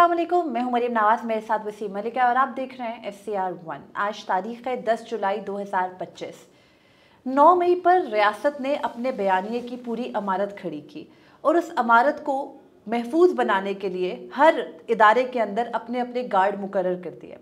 अस्सलाम वालेकुम, मैं हूं मरीम नवाज, मेरे साथ वसीम मलिक है और आप देख रहे हैं FCR1। आज तारीख है 10 जुलाई 2025। 9 मई पर रियासत ने अपने बयानिए की पूरी अमारत खड़ी की और उस अमारत को महफूज बनाने के लिए हर इदारे के अंदर अपने अपने गार्ड मुकर्रर कर दिए।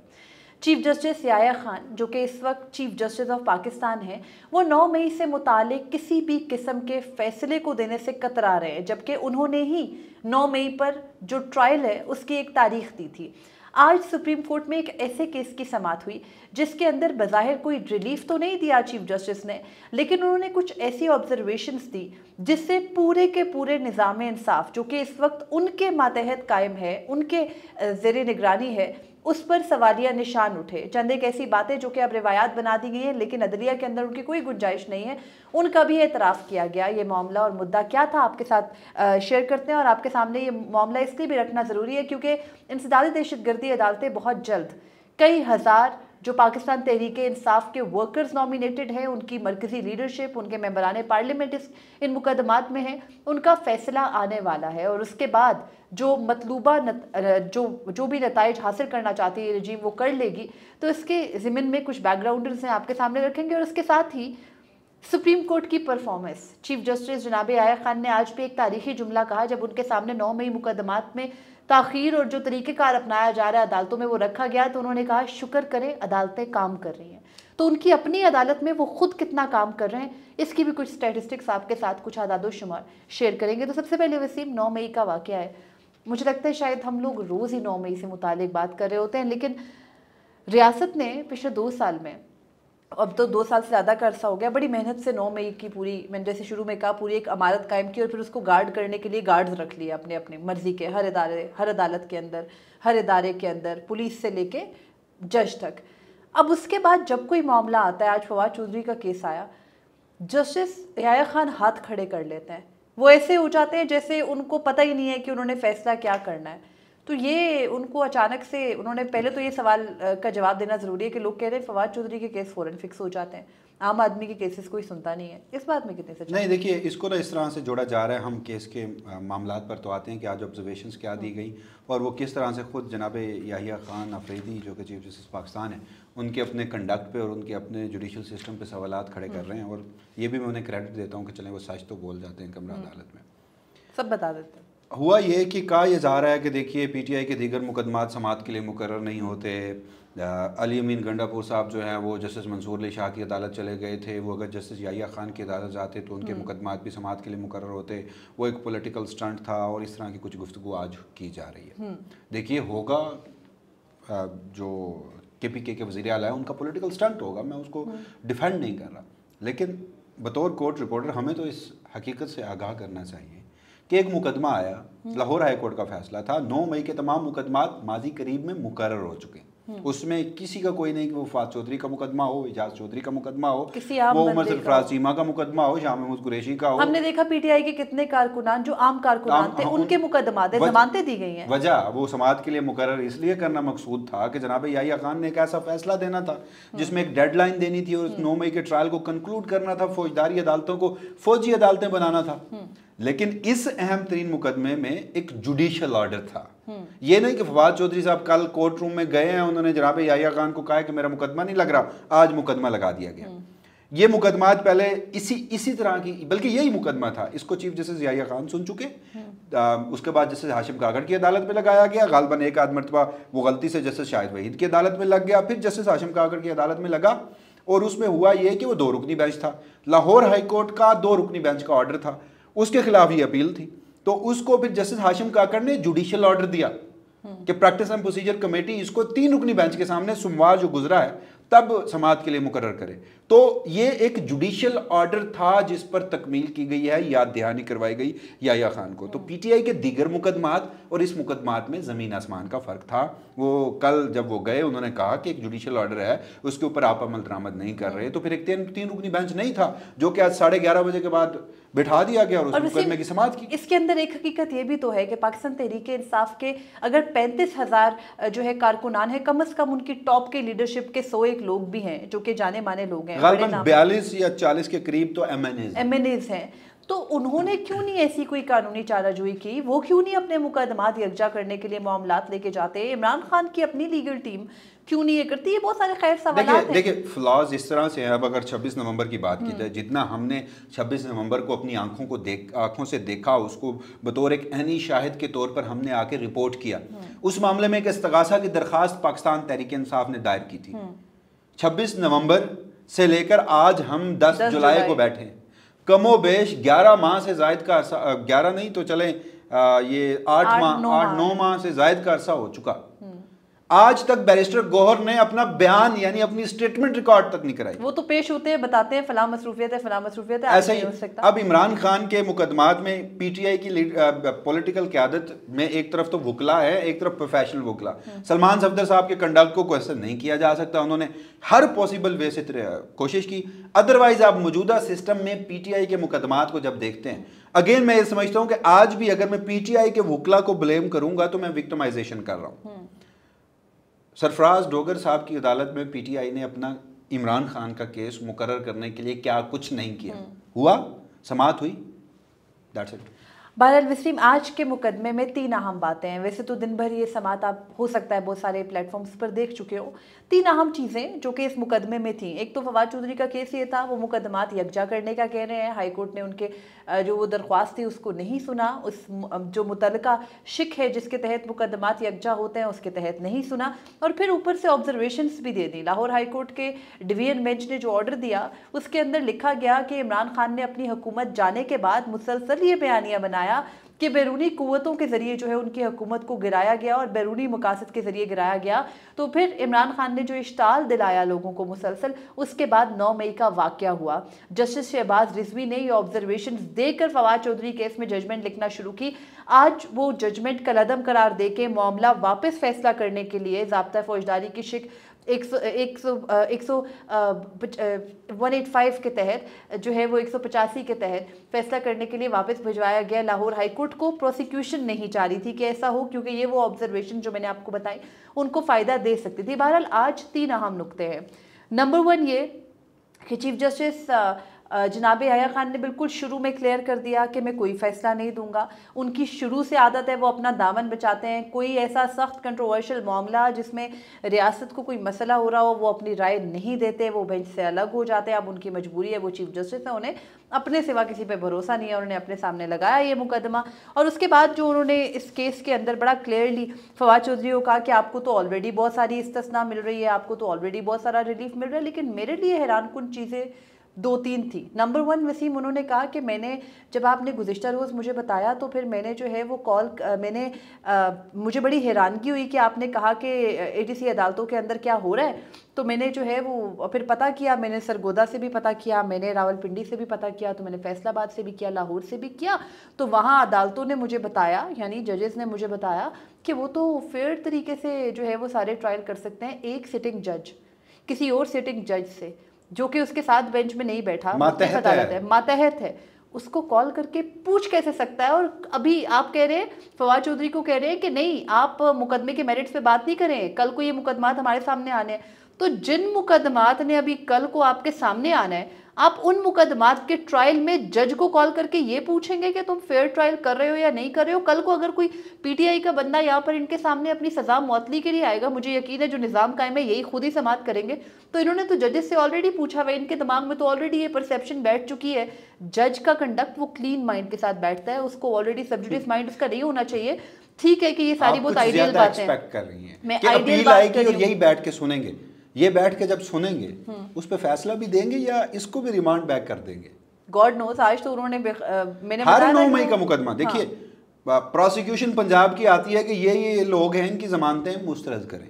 चीफ जस्टिस याह्या खान, जो कि इस वक्त चीफ जस्टिस ऑफ पाकिस्तान हैं, वो 9 मई से मुतालिक किसी भी किस्म के फैसले को देने से कतरा रहे हैं, जबकि उन्होंने ही 9 मई पर जो ट्रायल है उसकी एक तारीख दी थी। आज सुप्रीम कोर्ट में एक ऐसे केस की समाअत हुई जिसके अंदर बज़ाहिर कोई रिलीफ तो नहीं दिया चीफ जस्टिस ने, लेकिन उन्होंने कुछ ऐसी ऑब्जर्वेशंस दी जिससे पूरे के पूरे निज़ाम इंसाफ, जो कि इस वक्त उनके मातहत कायम है, उनके ज़ेरे निगरानी है, उस पर सवालिया निशान उठे। चंद एक ऐसी बातें जो कि अब रिवायात बना दी गई हैं, लेकिन अदलिया के अंदर उनकी कोई गुंजाइश नहीं है, उनका भी एतराफ़ किया गया। ये मामला और मुद्दा क्या था आपके साथ शेयर करते हैं और आपके सामने ये मामला इसलिए भी रखना ज़रूरी है क्योंकि इंसदादी दहशतगर्दी अदालतें बहुत जल्द कई हज़ार जो पाकिस्तान तहरीक इंसाफ के वर्कर्स नॉमिनेटेड हैं, उनकी मरकज़ी लीडरशिप, उनके मेंबरान पार्लियामेंट इन मुकदमात में हैं, उनका फ़ैसला आने वाला है और उसके बाद जो मतलूबा जो भी नताइज हासिल करना चाहती है रजीम वो कर लेगी। तो इसके ज़िमन में कुछ बैकग्राउंडर्स हैं आपके सामने रखेंगे और इसके साथ ही सुप्रीम कोर्ट की परफॉर्मेंस। चीफ जस्टिस जनाब याह्या खान ने आज भी एक तारीखी जुमला कहा जब उनके सामने 9 मई मुकदमात में ताख़ीर और जो तरीक़ेकार अपनाया जा रहा है अदालतों में वो रखा गया, तो उन्होंने कहा शुक्र करें अदालतें काम कर रही हैं। तो उनकी अपनी अदालत में वो खुद कितना काम कर रहे हैं, इसकी भी कुछ स्टैटिस्टिक्स आपके साथ, कुछ आदादो शुमार शेयर करेंगे। तो सबसे पहले वसीम, 9 मई का वाक़या है, मुझे लगता है शायद हम लोग रोज़ ही 9 मई से मुतालिक बात कर रहे होते हैं, लेकिन रियासत ने पिछले 2 साल में, अब तो 2 साल से ज़्यादा का अरसा हो गया, बड़ी मेहनत से 9 मई की पूरी, मैंने जैसे शुरू में कहा, पूरी एक अमारत कायम की और फिर उसको गार्ड करने के लिए गार्ड्स रख लिए अपने अपने मर्जी के, हर अदालत के अंदर, हर इदारे के अंदर, पुलिस से लेके जज तक। अब उसके बाद जब कोई मामला आता है, आज फवाद चौधरी का केस आया, जस्टिस याह्या खान हाथ खड़े कर लेते हैं, वो ऐसे हो जाते हैं जैसे उनको पता ही नहीं है कि उन्होंने फ़ैसला क्या करना है। तो ये उनको अचानक से, उन्होंने पहले तो ये सवाल का जवाब देना ज़रूरी है कि लोग कह रहे हैं फवाद चौधरी के केस फ़ौरन फिक्स हो जाते हैं, आम आदमी के केसेस कोई सुनता नहीं है, इस बात में कितने सच नहीं? देखिए, इसको ना इस तरह से जोड़ा जा रहा है, हम केस के मामलात पर तो आते हैं कि आज ऑब्जर्वेशंस क्या दी गई और वो किस तरह से ख़ुद जनाब याह्या खान अफरीदी जो कि चीफ जस्टिस पाकिस्तान है, उनके अपने कंडक्ट पे और उनके अपने जुडिशल सिस्टम पे सवालात खड़े कर रहे हैं। और ये भी मैं उन्हें क्रेडिट देता हूँ कि चलें वो सच तो बोल जाते हैं कमरा अदालत में, सब बता देते हैं। हुआ ये कि कहा यह जा रहा है कि देखिए PTI के दीगर मुकदमात समाअत के लिए मुकर्रर नहीं होते। अली अमीन गंडापुर साहब जो हैं वो जस्टिस मंसूर अली शाह की अदालत चले गए थे, वो अगर जस्टिस याह्या खान की अदालत जाते तो उनके मुकदमात भी समाअत के लिए मुकर्रर होते, वो एक पॉलिटिकल स्टंट था और इस तरह की कुछ गुफ्तगू आज की जा रही है। देखिए, होगा जो KPK के वज़ीर आला है उनका पॉलिटिकल स्टंट होगा, मैं उसको डिफेंड नहीं कर रहा, लेकिन बतौर कोर्ट रिपोर्टर हमें तो इस हकीकत से आगाह करना चाहिए कि एक मुकदमा आया, लाहौर हाई कोर्ट का फैसला था, 9 मई के तमाम मुकदमात माजी करीब में मुकर्रर हो चुके हैं। उसमें किसी का कोई नहीं कि वो फवाद चौधरी का मुकदमा हो, इजाज चौधरी का मुकदमा हो, वो उमर सरफराज चीमा का मुकदमा हो, शाह महमूद कुरैशी का हो। हमने देखा PTI के कितने कारकुनान जो आम कारकुनान थे, उनके मुकदमात जमानतें दी गई हैं। वजह वो समाअत के लिए मुकर्रर इसलिए करना मकसूद था कि जनाब याह्या खान ने एक ऐसा फैसला देना था जिसमें एक डेडलाइन देनी थी और 9 मई के ट्रायल को कंक्लूड करना था, फौजदारी अदालतों को फौजी अदालतें बनाना था। लेकिन इस अहम तरीन मुकदमे में एक जुडिशल ऑर्डर था। ये नहीं कि फवाद चौधरी साहब कल कोर्ट रूम में गए हैं, उन्होंने जनाब याह्या खान को कहा कि मेरा मुकदमा नहीं लग रहा, आज मुकदमा लगा दिया गया। ये मुकदमात पहले इसी तरह की, बल्कि यही मुकदमा था, इसको चीफ जस्टिस याह्या खान सुन चुके। उसके बाद जस्टिस हाशिम कागड़ की अदालत में लगाया गया, गालबन एक आध मरतबा वो गलती से जस्टिस शाहिद वहीद की अदालत में लग गया, फिर जस्टिस हाशिम कागड़ की अदालत में लगा और उसमें हुआ ये कि वो 2 रुकनी बेंच था। लाहौर हाई कोर्ट का 2 रुकनी बेंच का ऑर्डर था, उसके खिलाफ ये अपील थी, तो उसको फिर जस्टिस हाशिम काकड़ ने जुडिशियल ऑर्डर दिया कि प्रैक्टिस एंड प्रोसीजर कमेटी इसको 3 रुकनी बेंच के सामने सोमवार जो गुजरा है तब समाअत के लिए मुकर्रर करे। तो ये एक जुडिशियल ऑर्डर था जिस पर तकमील की गई है, याद दहानी करवाई गई याह्या खान को। तो PTI के दीगर मुकदमात और इस मुकदमात में ज़मीन आसमान का फ़र्क था। वो कल जब वो गए उन्होंने कहा कि एक जुडिशियल ऑर्डर है उसके ऊपर आप अमल दरामद नहीं कर रहे, तो फिर एक 3 रुकनी बेंच नहीं था जो कि आज 11:30 बजे के बाद बिठा दिया गया और उस मुकदमे की समाअत की। इसके अंदर एक हकीकत ये भी तो है कि पाकिस्तान तहरीक इंसाफ के अगर 35,000 जो है कारकुनान है, कम से कम उनकी टॉप के लीडरशिप के 101 लोग भी हैं जो कि जाने माने लोग हैं, 42 या 40 के करीब तो MNAs हैं। तो उन्होंने क्यों नहीं ऐसी कोई कानूनी चाराजोई की? वो क्यों नहीं अपने मुकदमात यकजा करने के लिए मामलात लेके जाते? इमरान खान की अपनी लीगल टीम क्यों नहीं ये करती? ये बहुत सारे खैर सवाल हैं। देखिए फ्लॉज इस तरह से है। अब अगर 26 नवंबर की बात की जाए, जितना हमने 26 नवंबर को अपनी आंखों से देखा, उसको बतौर एक ऐनी शाहिद के तौर पर हमने आके रिपोर्ट किया, उस मामले में एक इस्तगासा की दरखास्त पाकिस्तान तहरीक इंसाफ ने दायर की थी। 26 नवंबर से लेकर आज हम 10 जुलाई को बैठे, कमो बेश 11 माह से जायद का अरसा, 11 नहीं तो चले ये 8-9 माह से जायद का अरसा हो चुका। आज तक बैरिस्टर गौहर ने अपना बयान यानी अपनी स्टेटमेंट रिकॉर्ड तक नहीं कराई। वो तो पेश होते हैं, बताते हैं फलां मसरूफियत है, फलां मसरूफियत है, ऐसा ही। अब इमरान खान के मुकदमात में पीटीआई की पॉलिटिकल क़यादत में एक तरफ तो वकला है, एक तरफ प्रोफेशनल वकला। सलमान सफदर साहब के कंडक्ट को क्वेश्चन नहीं किया जा सकता, उन्होंने हर पॉसिबल वे से कोशिश की। अदरवाइज आप मौजूदा सिस्टम में पीटीआई के मुकदमात को जब देखते हैं, अगेन मैं ये समझता हूं कि आज भी अगर मैं पीटीआई के वकला को ब्लेम करूंगा तो मैं विक्टिमाइजेशन कर रहा हूं। सरफराज डोगर साहब की अदालत में पीटीआई ने अपना इमरान खान का केस मुकर्रर करने के लिए क्या कुछ नहीं किया, हुआ, समाअत हुई, दैट्स इट। बहरहाल वसीम, आज के मुकदमे में 3 अहम बातें हैं। वैसे तो दिन भर ये समाअत आप हो सकता है बहुत सारे प्लेटफॉर्म्स पर देख चुके हो। 3 अहम चीज़ें जो कि इस मुकदमे में थी, एक तो फवाद चौधरी का केस ये था, वो मुकदमात यकजा करने का कह रहे हैं। हाई कोर्ट ने उनके जो वो दरख्वास्त थी उसको नहीं सुना, उस जो मुतलका शिक है जिसके तहत मुकदमात यकजा होते हैं उसके तहत नहीं सुना, और फिर ऊपर से ऑब्जर्वेशंस भी दे दी। लाहौर हाई कोर्ट के डिवीजन बेंच ने जो ऑर्डर दिया उसके अंदर लिखा गया कि इमरान खान ने अपनी हुकूमत जाने के बाद मुसलसल ये बयानियाँ बनाया कि बैरूनी कुव्वतों के जरिए जो है उनकी हुकूमत को गिराया गया और बैरूनी मकासद के जरिए गिराया गया। तो फिर इमरान खान ने जो इश्ताल दिलाया लोगों को मुसलसल, उसके बाद 9 मई का वाकया हुआ। जस्टिस शहबाज रिजवी ने ये ऑब्जर्वेशन देकर फवाद चौधरी केस में जजमेंट लिखना शुरू की। आज वो जजमेंट कलअदम करार दे के मामला वापस फैसला करने के लिए ज़ाब्ता फौजदारी की शिक 185 के तहत जो है वो 185 के तहत फैसला करने के लिए वापस भिजवाया गया लाहौर हाई कोर्ट को। प्रोसिक्यूशन नहीं चाह रही थी कि ऐसा हो, क्योंकि ये वो ऑब्जर्वेशन जो मैंने आपको बताई उनको फ़ायदा दे सकती थी। बहरहाल आज 3 अहम नुक्ते हैं। नंबर 1 ये कि चीफ जस्टिस जनाब याह्या खान ने बिल्कुल शुरू में क्लियर कर दिया कि मैं कोई फ़ैसला नहीं दूंगा। उनकी शुरू से आदत है, वो अपना दामन बचाते हैं। कोई ऐसा सख्त कंट्रोवर्शियल मामला जिसमें रियासत को कोई मसला हो रहा हो वो अपनी राय नहीं देते, वो बेंच से अलग हो जाते हैं। अब उनकी मजबूरी है, वो चीफ जस्टिस है, उन्हें अपने सिवा किसी पे भरोसा नहीं है, उन्होंने अपने सामने लगाया ये मुकदमा। और उसके बाद जो उन्होंने इस केस के अंदर बड़ा क्लियरली फवाद चौधरी को कहा कि आपको तो ऑलरेडी बहुत सारी इस्तिस्ना मिल रही है, आपको तो ऑलरेडी बहुत सारा रिलीफ मिल रहा है। लेकिन मेरे लिए हैरानकुन चीज़ें 2-3 थी। नंबर 1 वसीम, उन्होंने कहा कि मैंने जब आपने गुज़िश्ता रोज़ मुझे बताया तो फिर मैंने जो है वो मुझे बड़ी हैरानगी हुई कि आपने कहा कि एटीसी अदालतों के अंदर क्या हो रहा है। तो मैंने जो है वो फिर पता किया, मैंने सरगोदा से भी पता किया, मैंने रावलपिंडी से भी पता किया, तो मैंने फैसलाबाद से भी किया, लाहौर से भी किया। तो वहाँ अदालतों ने मुझे बताया, यानी जजेस ने मुझे बताया कि वो तो फेयर तरीके से जो है वो सारे ट्रायल कर सकते हैं एक सिटिंग जज किसी और सिटिंग जज से, जो कि उसके साथ बेंच में नहीं बैठा, मातहत है, उसको कॉल करके पूछ कैसे सकता है। और अभी आप कह रहे हैं, फवाद चौधरी को कह रहे हैं कि नहीं आप मुकदमे के मेरिट्स पे बात नहीं करें, कल को ये मुकदमात हमारे सामने आने हैं। तो जिन मुकदमात ने अभी कल को आपके सामने आना है, आप उन मुकदमात के ट्रायल में जज को कॉल करके ये पूछेंगे कि तुम फेयर ट्रायल कर रहे हो या नहीं कर रहे हो। कल को अगर कोई पीटीआई का बंदा यहाँ पर इनके सामने अपनी सजा मुअत्तली के लिए आएगा, मुझे यकीन है जो निज़ाम कायम है यही खुद ही समाअत करेंगे। तो इन्होंने तो जजेस से ऑलरेडी पूछा हुआ, इनके दिमाग में तो ऑलरेडी ये परसेप्शन बैठ चुकी है। जज का कंडक्ट वो क्लीन माइंड के साथ बैठता है, उसको ऑलरेडी सबजुडिस माइंड उसका नहीं होना चाहिए। ठीक है कि ये सारी बहुत आइडियल बातें मैं आइडियल बात कर रही हूं, यही बैठ के सुनेंगे, ये बैठ के जब सुनेंगे उस पर फैसला भी देंगे या इसको भी रिमांड बैक कर देंगे, गॉड नोस। आज तो उन्होंने मैंने हर 9 मई का मुकदमा देखिए, प्रोसिक्यूशन पंजाब की आती है कि ये लोग हैं, इनकी जमानतें मुस्तरद करें।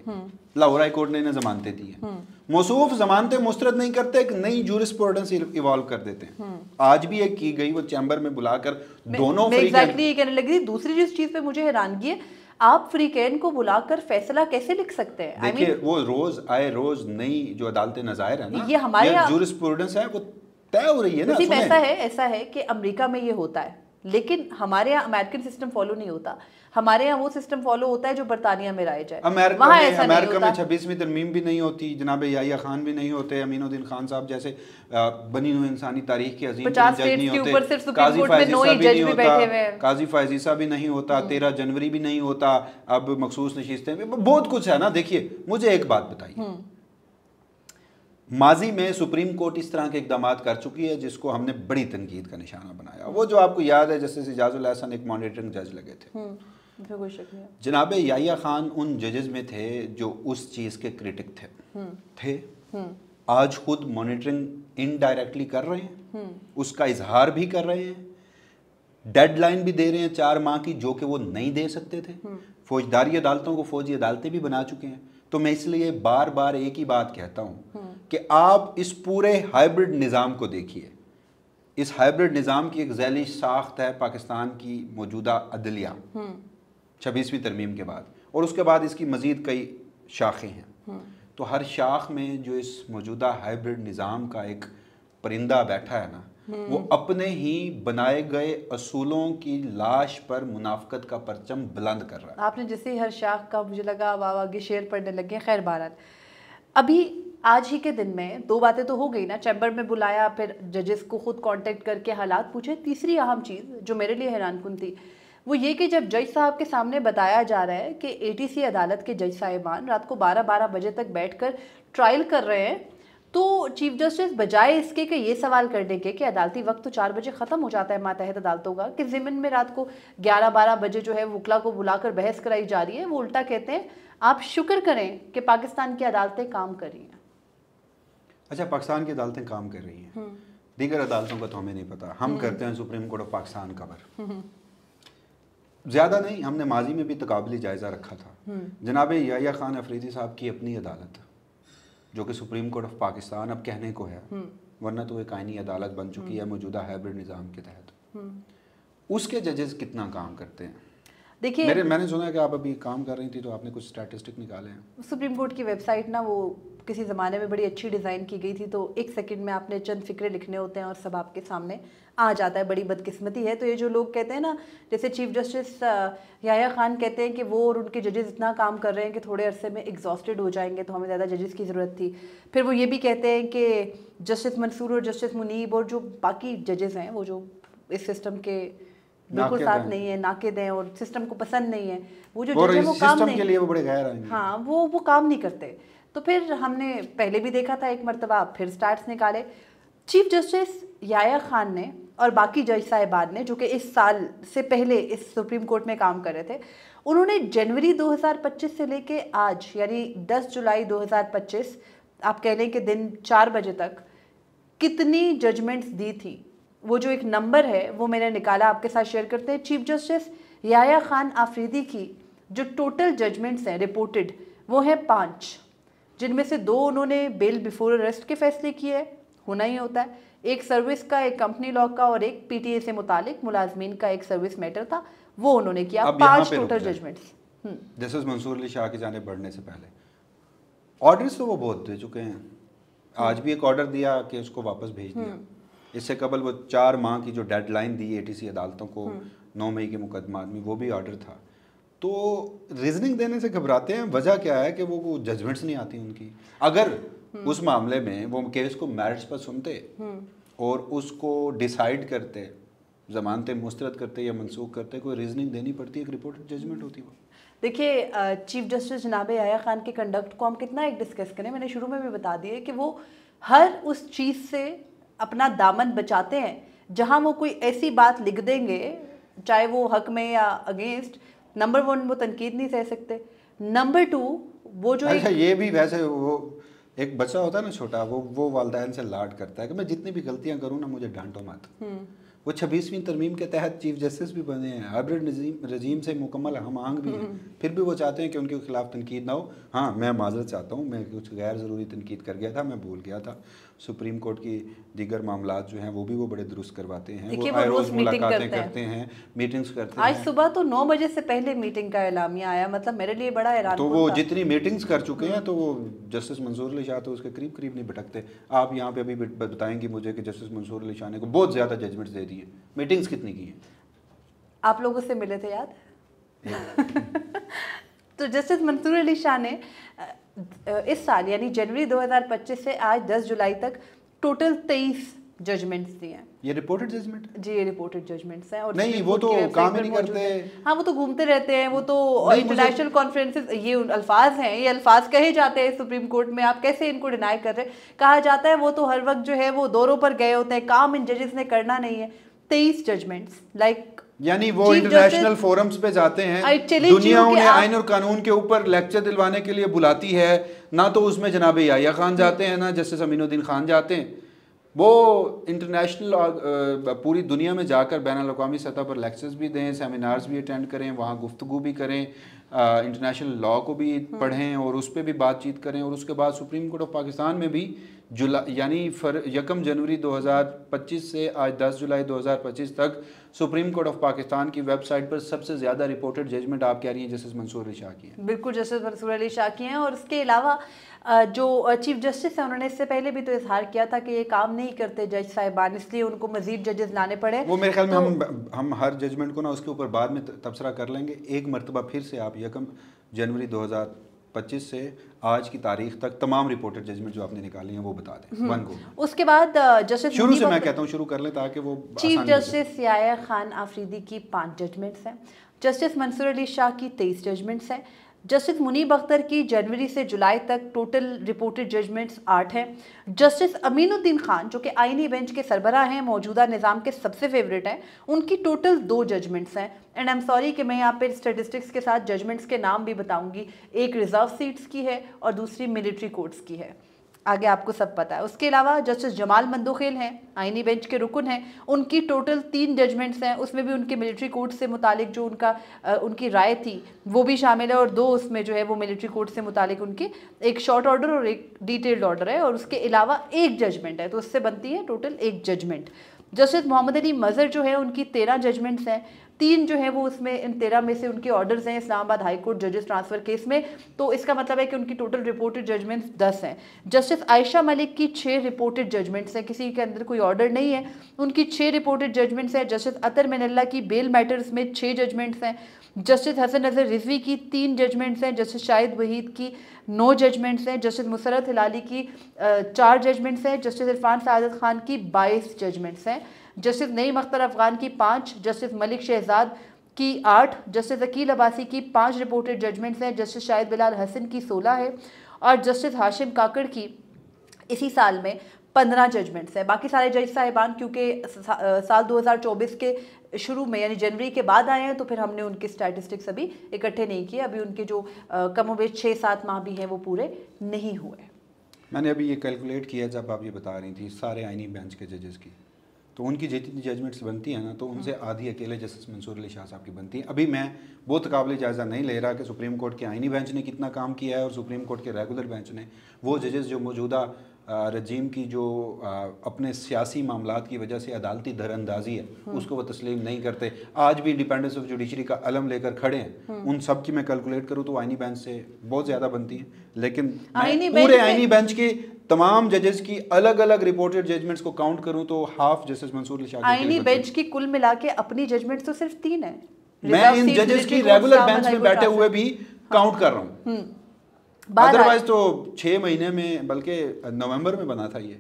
लाहौर हाई कोर्ट ने इन्हें जमानतें दी हैं, मौसूफ जमानतें मुस्तरद नहीं करते, एक नई जूरिस्प्रूडेंस इवॉल्व कर देते हैं। आज भी एक की गई, वो चैम्बर में बुलाकर दोनों एग्जैक्टली ये कहने लगी। दूसरी जिस चीज पे मुझे हैरानगी है, आप फ्रीकैन को बुलाकर फैसला कैसे लिख सकते हैं? देखिए वो रोज आए रोज नई जो अदालतें नज़ायर है ना, ये हमारे जूरिस्प्रूडेंस है वो तय हो रही है ना। ऐसा है कि अमेरिका में ये होता है लेकिन हमारे यहाँ अमेरिकन सिस्टम फॉलो नहीं होता। हमारे यहाँ वो सिस्टम फॉलो होता है जो बरतानिया में राइज है। अमेरिका में 26वीं तरमीम भी नहीं होती, जनाब याहिया खान भी नहीं होते, अमीनुद्दीन खान साहब जैसे बनी हुई इंसानी तारीख के अजीम जज नहीं होते, काजी फायजीसा भी नहीं होता, 13 जनवरी भी नहीं होता, अब मखसूस नशिस्तें भी, बहुत कुछ है ना। देखिए मुझे एक बात बताइए, माजी में सुप्रीम कोर्ट इस तरह के इकदाम कर चुकी है जिसको हमने बड़ी तनकीद का निशाना बनाया। वो जो आपको याद है जस्टिस इजाजुल एहसन एक मॉनिटरिंग जज लगे थे, जनाब याहिया खान उन जजेस में थे जो उस चीज़ के क्रिटिक थे। आज खुद मॉनिटरिंग इनडायरेक्टली कर रहे हैं, उसका इजहार भी कर रहे हैं, डेडलाइन भी दे रहे हैं 4 माह की, जो कि वो नहीं दे सकते थे। फौजदारी अदालतों को फौजी अदालतें भी बना चुके हैं। तो मैं इसलिए बार बार एक ही बात कहता हूं कि आप इस पूरे हाइब्रिड निज़ाम को देखिए। इस हाइब्रिड निज़ाम की एक ज़ैली साख्त है पाकिस्तान की मौजूदा अदलिया 26वीं तरमीम के बाद, और उसके बाद इसकी मज़ीद कई शाखें हैं। तो हर शाख में जो इस मौजूदा हाइब्रिड निज़ाम का एक परिंदा बैठा है ना, वो अपने ही बनाए गए असूलों की लाश पर मुनाफकत का परचम बुलंद कर रहा है। आपने जैसे हर शाख का, मुझे लगा अब आगे शेर पढ़ने लगे। खैर बहरहाल, अभी आज ही के दिन में 2 बातें तो हो गई ना, चैम्बर में बुलाया, फिर जजेस को खुद कांटेक्ट करके हालात पूछे। तीसरी अहम चीज़ जो मेरे लिए हैरानकुन थी वो ये कि जब जज साहब के सामने बताया जा रहा है कि एटीसी अदालत के जज साहिबान रात को 12-12 बजे तक बैठकर ट्रायल कर रहे हैं, तो चीफ जस्टिस बजाय इसके कि ये सवाल करने के कि अदालती वक्त तो 4 बजे ख़त्म हो जाता है मातहत अदालतों का, कि ज़िमन में रात को 11-12 बजे जो है वकला को बुलाकर बहस कराई जा रही है, वो उल्टा कहते हैं आप शुक्र करें कि पाकिस्तान की अदालतें काम कर रही हैं। अच्छा, पाकिस्तान की अदालतें काम कर रही हैं, दीगर अदालतों का तो हमें नहीं पता। हम करते हैं supreme court of Pakistan cover, ज़्यादा नहीं। हमने माजी में भी तकाबली जायज़ा रखा था। जनाब याहिया खान अफरीदी साहब की अपनी अदालत जो कि सुप्रीम कोर्ट ऑफ पाकिस्तान अब कहने को है, वरना तो एक आईनी अदालत बन चुकी है मौजूदा हाइब्रिड निज़ाम के तहत, उसके जजेस कितना काम करते हैं? देखिए, मैंने सुना है कि आप अभी काम कर रही थी, तो आपने कुछ स्टैटिस्टिक निकाले हैं। सुप्रीम कोर्ट की वेबसाइट ना वो किसी ज़माने में बड़ी अच्छी डिज़ाइन की गई थी, तो 1 सेकंड में आपने चंद फिक्रे लिखने होते हैं और सब आपके सामने आ जाता है। बड़ी बदकिस्मती है। तो ये जो लोग कहते हैं ना, जैसे चीफ जस्टिस याहिया खान कहते हैं कि वो और उनके जजेस इतना काम कर रहे हैं कि थोड़े अरसे में एग्जॉस्टेड हो जाएंगे, तो हमें ज़्यादा जजेस की ज़रूरत थी। फिर वो ये भी कहते हैं कि जस्टिस मंसूर और जस्टिस मुनीब और जो बाकी जजेस हैं, वो जो इस सिस्टम के बिल्कुल साथ नहीं है, नाकिद हैं और सिस्टम को पसंद नहीं है, वो जो जज है वो काम नहीं, के लिए वो बड़े गैर आएंगे। हाँ, वो काम नहीं करते। तो फिर हमने पहले भी देखा था एक मरतबा, फिर स्टार्ट्स निकाले। चीफ जस्टिस याहिया खान ने और बाकी जज साहिबान ने, जो कि इस साल से पहले इस सुप्रीम कोर्ट में काम कर रहे थे, उन्होंने जनवरी 2025 से लेके आज यानी 10 जुलाई 2025 आप कह लें कि दिन 4 बजे तक कितनी जजमेंट्स दी थी। वो जो एक नंबर है वो मैंने निकाला, आपके साथ शेयर करते हैं। चीफ जस्टिस याहिया खान आफरीदी की जो टोटल जजमेंट्स हैं रिपोर्टेड, वो हैं 5, जिनमें से 2 उन्होंने बेल बिफोर अरेस्ट के फैसले किए, होना ही होता है, एक सर्विस का, एक कंपनी लॉ का, और एक पीटीए से मुतालिक मुलाजमीन का एक सर्विस मैटर था, वो उन्होंने किया। 5 total judgments. Justice Mansoor Ali Shah की जानिब बढ़ने से पहले ऑर्डर्स तो वो बहुत दे चुके हैं। आज भी एक ऑर्डर दिया कि उसको वापस भेज दिया। इससे कबल वो 4 माह की जो डेडलाइन दी एटीसी अदालतों को 9 मई के मुकदमा में, वो भी ऑर्डर था। तो रीजनिंग देने से घबराते हैं। वजह क्या है कि वो जजमेंट्स नहीं आती उनकी। अगर उस मामले में वो केस को मेरिट्स पर सुनते और उसको डिसाइड करते, जमानतें मुस्तरद करते या मनसूख करते, कोई रीजनिंग देनी पड़ती है, एक रिपोर्टेड जजमेंट होती है। वो देखिए, चीफ जस्टिस जनाब याहिया खान के कंडक्ट को हम कितना एक डिस्कस करें, मैंने शुरू में भी बता दिया कि वो हर उस चीज़ से अपना दामन बचाते हैं जहां वो कोई ऐसी बात लिख देंगे, चाहे वो हक में या अगेंस्ट। नंबर 1 वो तनकीद नहीं सह सकते। नंबर 2 वो जो अच्छा, ये भी वैसे वो एक बच्चा होता है ना छोटा, वो वालिदैन से लाड करता है कि मैं जितनी भी गलतियां करूं ना, मुझे डांटो मत। वो 26वीं तरमीम के तहत चीफ जस्टिस भी बने हैं, हाइब्रिड रजीम से मुकम्मल हम आंग भी हैं, फिर भी वो चाहते हैं कि उनके खिलाफ तनकीद ना हो। हाँ, मैं माजरत चाहता हूँ, मैं कुछ गैर ज़रूरी तनकीद कर गया था, मैं भूल गया था। सुप्रीम कोर्ट की दीगर मामलात जो हैं वो भी वो बड़े दुरुस्त करवाते हैं, वो हर रोज़ मुलाकातें करते हैं, मीटिंग्स करते हैं। आज सुबह तो 9 बजे से पहले मीटिंग का एलामिया आया, मतलब मेरे लिए बड़ा हैरान। तो वो जितनी मीटिंग्स कर चुके हैं, तो वो जस्टिस मंसूर अली शाह तो उसके करीब करीब नहीं भटकते। आप यहाँ पे अभी बताएंगे मुझे कि जस्टिस मंसूर अली शाह ने को बहुत ज़्यादा जजमेंट्स दे दिए, मीटिंग्स कितनी की हैं? आप लोगों से मिले थे याद? तो जस्टिस मंसूर अली शाह ने इस साल यानी जनवरी 2025 से आज 10 जुलाई तक टोटल 23 जजमेंट्स दिए हैं। ये रिपोर्टेड जजमेंट? जी, ये रिपोर्टेड जजमेंट्स हैं। और नहीं, वो तो काम ही नहीं करते। हाँ, वो तो घूमते रहते हैं, वो तो इंटरनेशनल कॉन्फ्रेंसेस, ये अल्फाज हैं, ये अल्फाज कहे जाते हैं सुप्रीम कोर्ट में, आप कैसे इनको डिनाई कर रहे हैं? कहा जाता है वो तो हर वक्त जो है वो दौरों पर गए होते हैं, काम इन जजेस ने करना नहीं है। 23 जजमेंट्स लाइक, यानी वो इंटरनेशनल फोरम्स पे जाते हैं, दुनिया उन्हें आइन और कानून के ऊपर लेक्चर दिलवाने के लिए बुलाती है, ना तो उसमें जनाब याहिया खान जाते हैं, ना जस्टिस अमीनुद्दीन खान जाते हैं। वो इंटरनेशनल पूरी दुनिया में जाकर बैनुल अक़वामी सतह पर लेक्चर्स भी दें, सेमिनार्स भी अटेंड करें, वहाँ गुफ्तगू भी करें, इंटरनेशनल लॉ को भी पढ़ें और उस पर भी बातचीत करें। और उसके बाद सुप्रीम कोर्ट ऑफ पाकिस्तान में भी यानी 1 जनवरी 2025 से आज 10 जुलाई 2025 तक सुप्रीम कोर्ट ऑफ पाकिस्तान की वेबसाइट पर सबसे ज़्यादा रिपोर्टेड जजमेंट आप कह रही हैं जस्टिस मंसूर अली शाह की हैं? बिल्कुल, जस्टिस मंसूर अली शाह की हैं। और इसके अलावा जो चीफ जस्टिस हैं उन्होंने इससे पहले भी तो इजहार किया था कि ये काम नहीं करते जज साहिबान, इसलिए उनको मजीद जजेस लाने पड़े। वो मेरे ख्याल में हम हर जजमेंट को ना उसके ऊपर बाद में तबसरा कर लेंगे। एक मरतबा फिर से आप 1 जनवरी 2025 से आज की तारीख तक तमाम रिपोर्टेड जजमेंट जो आपने निकाली हैं वो बता दें। One go. उसके बाद जस्टिस शुरू से मैं कहता हूँ शुरू कर लें ताकि वो चीफ जस्टिस याहिया खान आफरीदी की 5 जजमेंट्स हैं, जस्टिस मंसूर अली शाह की 23 जजमेंट्स हैं, जस्टिस मुनीब अख्तर की जनवरी से जुलाई तक टोटल रिपोर्टेड जजमेंट्स 8 हैं, जस्टिस अमीनुद्दीन खान जो कि आईनी बेंच के सरबराह हैं, मौजूदा निज़ाम के सबसे फेवरेट हैं, उनकी टोटल 2 जजमेंट्स हैं। एंड आई एम सॉरी कि मैं यहाँ पे स्टेटिस्टिक्स के साथ जजमेंट्स के नाम भी बताऊंगी, एक रिजर्व सीट्स की है और दूसरी मिलिट्री कोर्ट्स की है, आगे आपको सब पता है। उसके अलावा जस्टिस जमाल मंदोखेल हैं, आईनी बेंच के रुकन हैं, उनकी टोटल 3 जजमेंट्स हैं, उसमें भी उनके मिलिट्री कोर्ट से मुतालिक जो उनकी राय थी वो भी शामिल है, और 2 उसमें जो है वो मिलिट्री कोर्ट से मुतालिक उनकी एक शॉर्ट ऑर्डर और एक डिटेल्ड ऑर्डर है, और उसके अलावा एक जजमेंट है, तो उससे बनती है total 1 judgment. Justice Mohammad Ali Mazhar जो है उनकी 13 जजमेंट्स हैं, 3 जो है वो उसमें इन 13 में से उनके ऑर्डर्स हैं इस्लामाबाद हाई कोर्ट जजेस ट्रांसफ़र केस में, तो इसका मतलब है कि उनकी टोटल रिपोर्टेड जजमेंट्स 10 हैं। जस्टिस आयशा मलिक की 6 रिपोर्टेड जजमेंट्स हैं, किसी के अंदर कोई ऑर्डर नहीं है, उनकी 6 रिपोर्टेड जजमेंट्स हैं। जस्टिस अतर मिनल्ला की बेल मैटर्स में 6 जजमेंट्स हैं, जस्टिस हसन नज़र रिजवी की 3 जजमेंट्स हैं, जस्टिस शाहिद वहीद की 9 जजमेंट्स हैं, जस्टिस मुसरत हिलाली की 4 जजमेंट्स हैं, जस्टिस इरफान सादत खान की 22 जजमेंट्स हैं, जस्टिस नईम अख्तर अफगान की 5, जस्टिस मलिक शहजाद की 8, जस्टिस अकील अब्बासी की 5 रिपोर्टेड जजमेंट्स हैं, जस्टिस शाहिद बिलाल हसन की 16 है, और जस्टिस हाशिम काकड़ की इसी साल में 15 जजमेंट्स हैं। बाकी सारे जज साहिबान क्योंकि साल 2024 के शुरू में यानी जनवरी के बाद आए हैं, तो फिर हमने उनके स्टैटिस्टिक्स अभी इकट्ठे नहीं किए, अभी उनके जो कमोबेश 6-7 माह भी हैं वो पूरे नहीं हुए। मैंने अभी ये कैलकुलेट किया जब आप ये बता रही थी सारे आईनी बेंच के जजेस की, तो उनकी जितनी जजमेंट्स बनती हैं ना, तो उनसे आधी अकेले जस्टिस मंसूर अली शाह साहब की बनती हैं। अभी मैं बहुत काबिल जायज़ा नहीं ले रहा कि सुप्रीम कोर्ट के आईनी बेंच ने कितना काम किया है और सुप्रीम कोर्ट के रेगुलर बेंच ने, वो जजेस जो मौजूदा रजीम की जो अपने सियासी मामलात की वजह से अदालती दरअंदाजी है उसको वो तस्लीम नहीं करते, आज भी इंडिपेंडेंस ऑफ जुडिशरी का अलम लेकर खड़े हैं, उन सब की मैं कैलकुलेट करूँ तो आईनी बेंच से बहुत ज़्यादा बनती है। लेकिन पूरे आईनी बेंच के तमाम जजेस की अलग अलग रिपोर्टेड जजमेंट्स को काउंट करूं तो हाफ जस्टिस मंसूर अली शाह आईनी बेंच की कुल मिला के अपनी जजमेंट्स तो सिर्फ 3 है। मैं इन जजेस की रेगुलर बेंच में बैठे हुए भी काउंट कर रहा हूं, अदरवाइज तो 6 महीने में, बल्कि नवंबर में बना था ये,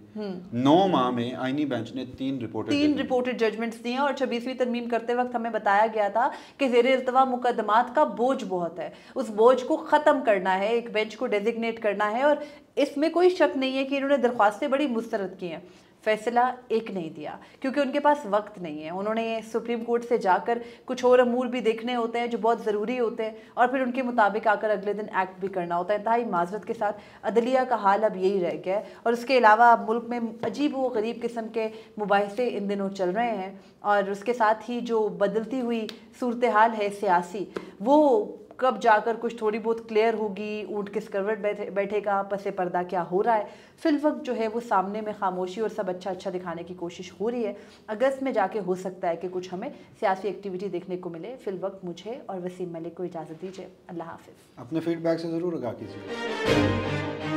9 माह में आईनी बेंच ने 3 रिपोर्टेड जजमेंट्स दिए, और 26वीं तरमीम करते वक्त हमें बताया गया था कि ज़ेर इल्तवा मुकदमात का बोझ बहुत है, उस बोझ को ख़त्म करना है, एक बेंच को डेजिग्नेट करना है, और इसमें कोई शक नहीं है कि इन्होंने दरख्वास्तें बड़ी मुस्तरद की हैं, फैसला एक नहीं दिया क्योंकि उनके पास वक्त नहीं है। उन्होंने सुप्रीम कोर्ट से जाकर कुछ और अमूर भी देखने होते हैं जो बहुत ज़रूरी होते हैं, और फिर उनके मुताबिक आकर अगले दिन एक्ट भी करना होता है। इंतहाई माजरत के साथ अदलिया का हाल अब यही रह गया है, और उसके अलावा मुल्क में अजीब व गरीब किस्म के मुबाहिसे इन दिनों चल रहे हैं, और उसके साथ ही जो बदलती हुई सूरत हाल है सियासी, वो कब जाकर कुछ थोड़ी बहुत क्लियर होगी, ऊँट किस करवट बैठेगा, पसे पर्दा क्या हो रहा है। फिल वक्त जो है वो सामने में खामोशी और सब अच्छा अच्छा दिखाने की कोशिश हो रही है। अगस्त में जाके हो सकता है कि कुछ हमें सियासी एक्टिविटी देखने को मिले। फिल वक्त मुझे और वसीम मलिक को इजाज़त दीजिए। अल्लाह हाफिज़। अपने फीडबैक से ज़रूर आगाह कीजिए।